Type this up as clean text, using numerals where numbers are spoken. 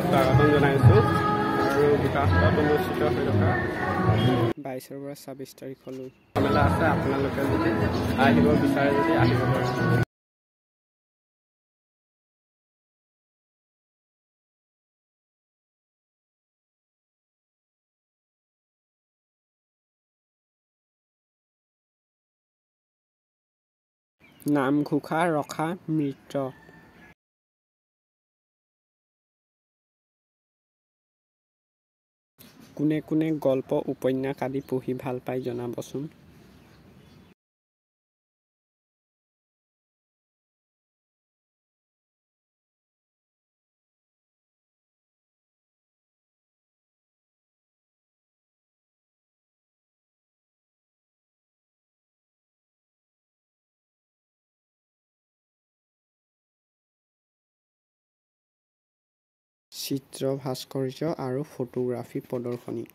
স্বাগতম জনাইছোঁ আৰু বিকাশত অনুষ্ঠিত হৈ থকা 22 পৰা 26 তাৰিখলৈ মেলা আছে। আপোনালোকে যদি আহিব বিচাৰে যদি আহিব পাৰে। নামঘোষা ৰখা নৃত্য। কোনে কোনে গল্প উপন্যাস আদি পঢ়ি ভাল পায় জনাবচোন। চিত্ৰ ভাস্কৰ্য আৰু ফটোগ্ৰাফী প্ৰদৰ্শনী।